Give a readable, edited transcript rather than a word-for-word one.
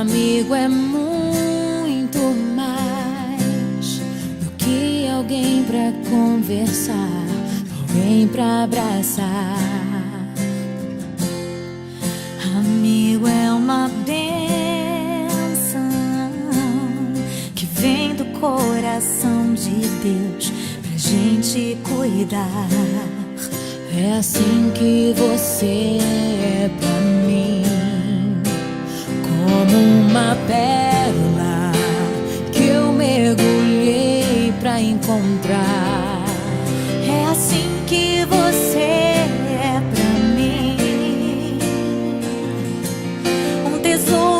Amigo é muito mais do que alguém pra conversar, alguém pra abraçar. Amigo é uma bênção que vem do coração de Deus pra gente cuidar. É assim que você é pra mim, como uma pérola que eu mergulhei pra encontrar. É assim que você é pra mim, um tesouro